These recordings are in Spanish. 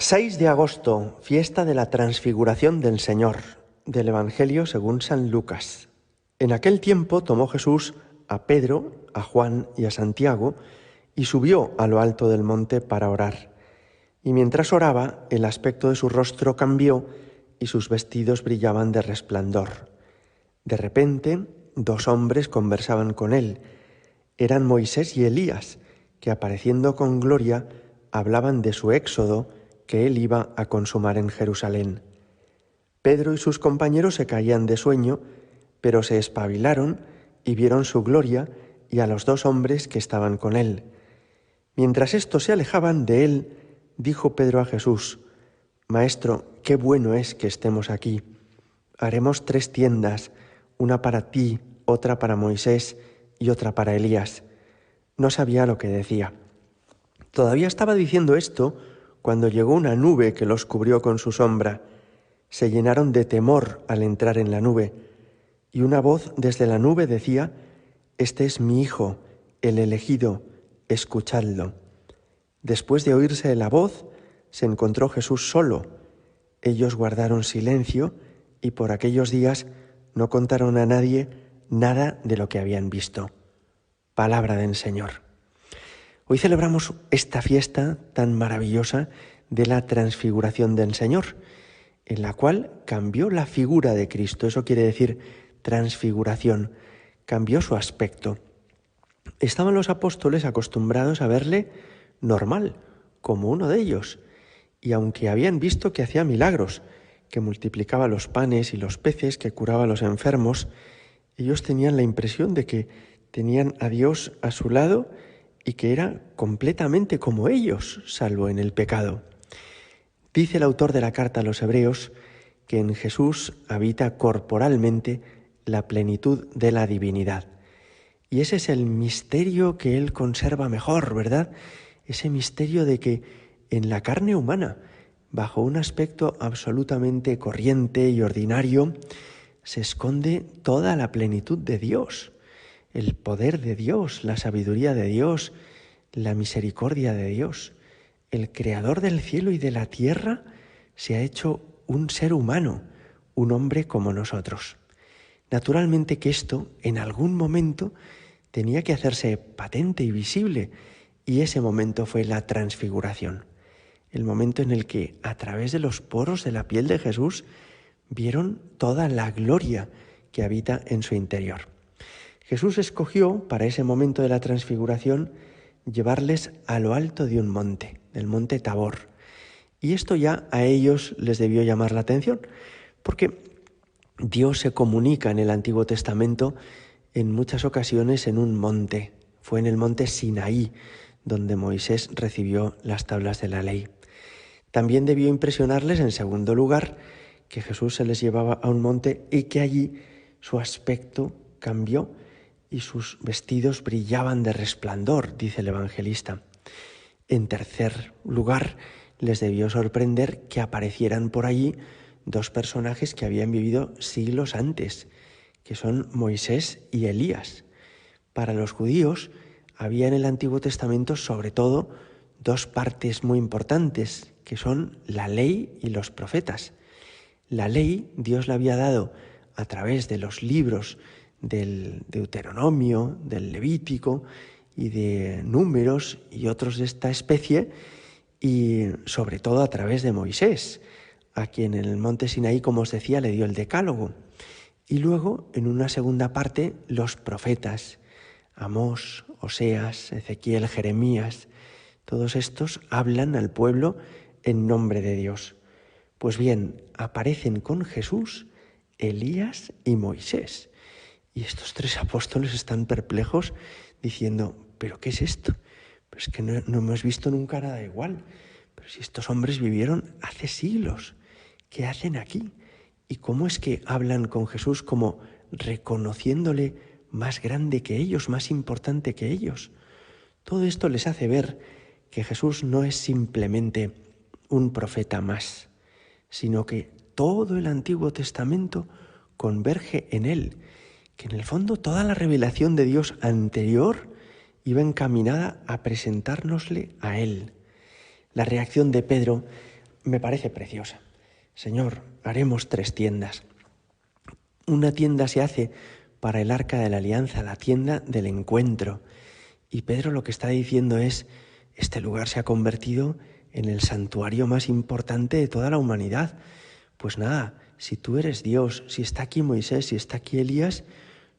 6 de agosto, fiesta de la Transfiguración del Señor, del Evangelio según San Lucas. En aquel tiempo tomó Jesús a Pedro, a Juan y a Santiago y subió a lo alto del monte para orar. Y mientras oraba, el aspecto de su rostro cambió y sus vestidos brillaban de resplandor. De repente, 2 hombres conversaban con él. Eran Moisés y Elías, que apareciendo con gloria, hablaban de su éxodo que él iba a consumar en Jerusalén. Pedro y sus compañeros se caían de sueño, pero se espabilaron y vieron su gloria y a los 2 hombres que estaban con él. Mientras estos se alejaban de él, dijo Pedro a Jesús: «Maestro, qué bueno es que estemos aquí. Haremos 3 tiendas, una para ti, otra para Moisés y otra para Elías». No sabía lo que decía. Todavía estaba diciendo esto cuando llegó una nube que los cubrió con su sombra. Se llenaron de temor al entrar en la nube, y una voz desde la nube decía: «Este es mi Hijo, el elegido, escuchadlo». Después de oírse la voz, se encontró Jesús solo. Ellos guardaron silencio y por aquellos días no contaron a nadie nada de lo que habían visto. Palabra del Señor. Hoy celebramos esta fiesta tan maravillosa de la transfiguración del Señor, en la cual cambió la figura de Cristo. Eso quiere decir transfiguración, cambió su aspecto. Estaban los apóstoles acostumbrados a verle normal, como uno de ellos, y aunque habían visto que hacía milagros, que multiplicaba los panes y los peces, que curaba a los enfermos, ellos tenían la impresión de que tenían a Dios a su lado y que era completamente como ellos, salvo en el pecado. Dice el autor de la carta a los Hebreos que en Jesús habita corporalmente la plenitud de la divinidad. Y ese es el misterio que él conserva mejor, ¿verdad? Ese misterio de que en la carne humana, bajo un aspecto absolutamente corriente y ordinario, se esconde toda la plenitud de Dios. El poder de Dios, la sabiduría de Dios, la misericordia de Dios. El creador del cielo y de la tierra se ha hecho un ser humano, un hombre como nosotros. Naturalmente que esto, en algún momento, tenía que hacerse patente y visible, y ese momento fue la transfiguración. El momento en el que, a través de los poros de la piel de Jesús, vieron toda la gloria que habita en su interior. Jesús escogió, para ese momento de la transfiguración, llevarles a lo alto de un monte, del monte Tabor. Y esto ya a ellos les debió llamar la atención, porque Dios se comunica en el Antiguo Testamento en muchas ocasiones en un monte. Fue en el monte Sinaí, donde Moisés recibió las tablas de la ley. También debió impresionarles, en segundo lugar, que Jesús se les llevaba a un monte y que allí su aspecto cambió y sus vestidos brillaban de resplandor, dice el evangelista. En tercer lugar, les debió sorprender que aparecieran por allí 2 personajes que habían vivido siglos antes, que son Moisés y Elías. Para los judíos había en el Antiguo Testamento sobre todo 2 partes muy importantes, que son la ley y los profetas. La ley Dios la había dado a través de los libros del Deuteronomio, del Levítico y de Números y otros de esta especie, y sobre todo a través de Moisés, a quien en el monte Sinaí, como os decía, le dio el decálogo. Y luego, en una segunda parte, los profetas, Amós, Oseas, Ezequiel, Jeremías, todos estos hablan al pueblo en nombre de Dios. Pues bien, aparecen con Jesús Elías y Moisés. Y estos 3 apóstoles están perplejos diciendo: ¿pero qué es esto? Pues que no hemos visto nunca nada igual. Pero si estos hombres vivieron hace siglos, ¿qué hacen aquí? ¿Y cómo es que hablan con Jesús como reconociéndole más grande que ellos, más importante que ellos? Todo esto les hace ver que Jesús no es simplemente un profeta más, sino que todo el Antiguo Testamento converge en él, que en el fondo toda la revelación de Dios anterior iba encaminada a presentárnosle a él. La reacción de Pedro me parece preciosa. Señor, haremos 3 tiendas. Una tienda se hace para el arca de la alianza, la tienda del encuentro. Y Pedro lo que está diciendo es, este lugar se ha convertido en el santuario más importante de toda la humanidad. Pues nada, si tú eres Dios, si está aquí Moisés, si está aquí Elías,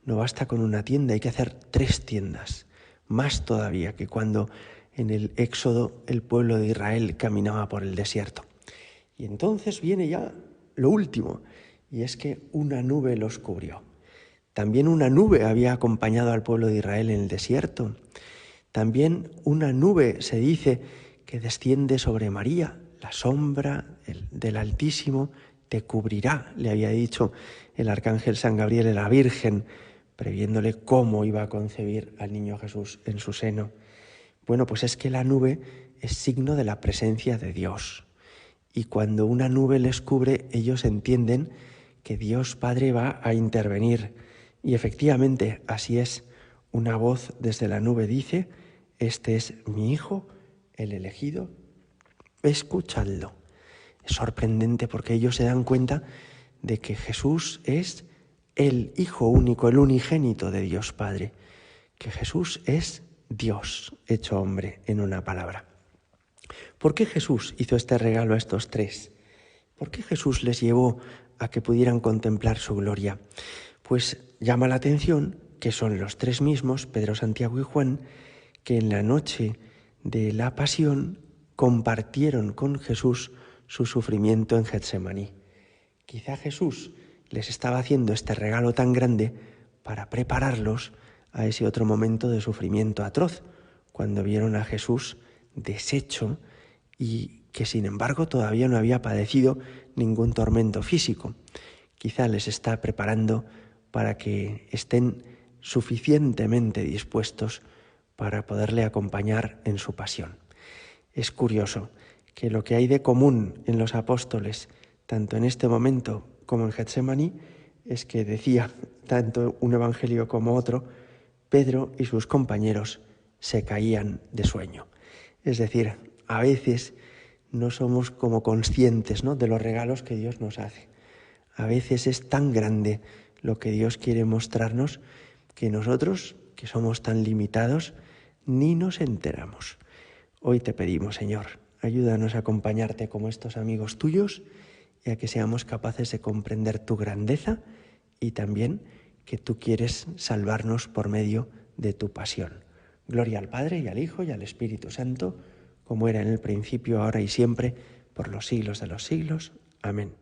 no basta con una tienda, hay que hacer 3 tiendas. Más todavía que cuando en el Éxodo el pueblo de Israel caminaba por el desierto. Y entonces viene ya lo último, y es que una nube los cubrió. También una nube había acompañado al pueblo de Israel en el desierto. También una nube se dice que desciende sobre María, la sombra del Altísimo te cubrirá, le había dicho el arcángel San Gabriel a la Virgen, previéndole cómo iba a concebir al niño Jesús en su seno. Bueno, pues es que la nube es signo de la presencia de Dios. Y cuando una nube les cubre, ellos entienden que Dios Padre va a intervenir. Y efectivamente, así es. Una voz desde la nube dice, este es mi Hijo, el elegido, escuchadlo. Es sorprendente porque ellos se dan cuenta de que Jesús es el Hijo único, el unigénito de Dios Padre, que Jesús es Dios hecho hombre en una palabra. ¿Por qué Jesús hizo este regalo a estos 3? ¿Por qué Jesús les llevó a que pudieran contemplar su gloria? Pues llama la atención que son los 3 mismos, Pedro, Santiago y Juan, que en la noche de la pasión compartieron con Jesús su sufrimiento en Getsemaní. Quizá Jesús les estaba haciendo este regalo tan grande para prepararlos a ese otro momento de sufrimiento atroz, cuando vieron a Jesús deshecho y que sin embargo todavía no había padecido ningún tormento físico. Quizá les está preparando para que estén suficientemente dispuestos para poderle acompañar en su pasión. Es curioso que lo que hay de común en los apóstoles, tanto en este momento como en Getsemaní, es que decía tanto un evangelio como otro, Pedro y sus compañeros se caían de sueño. Es decir, a veces no somos como conscientes, ¿no?, de los regalos que Dios nos hace. A veces es tan grande lo que Dios quiere mostrarnos que nosotros, que somos tan limitados, ni nos enteramos. Hoy te pedimos, Señor, ayúdanos a acompañarte como estos amigos tuyos y a que seamos capaces de comprender tu grandeza y también que tú quieres salvarnos por medio de tu pasión. Gloria al Padre y al Hijo y al Espíritu Santo, como era en el principio, ahora y siempre, por los siglos de los siglos. Amén.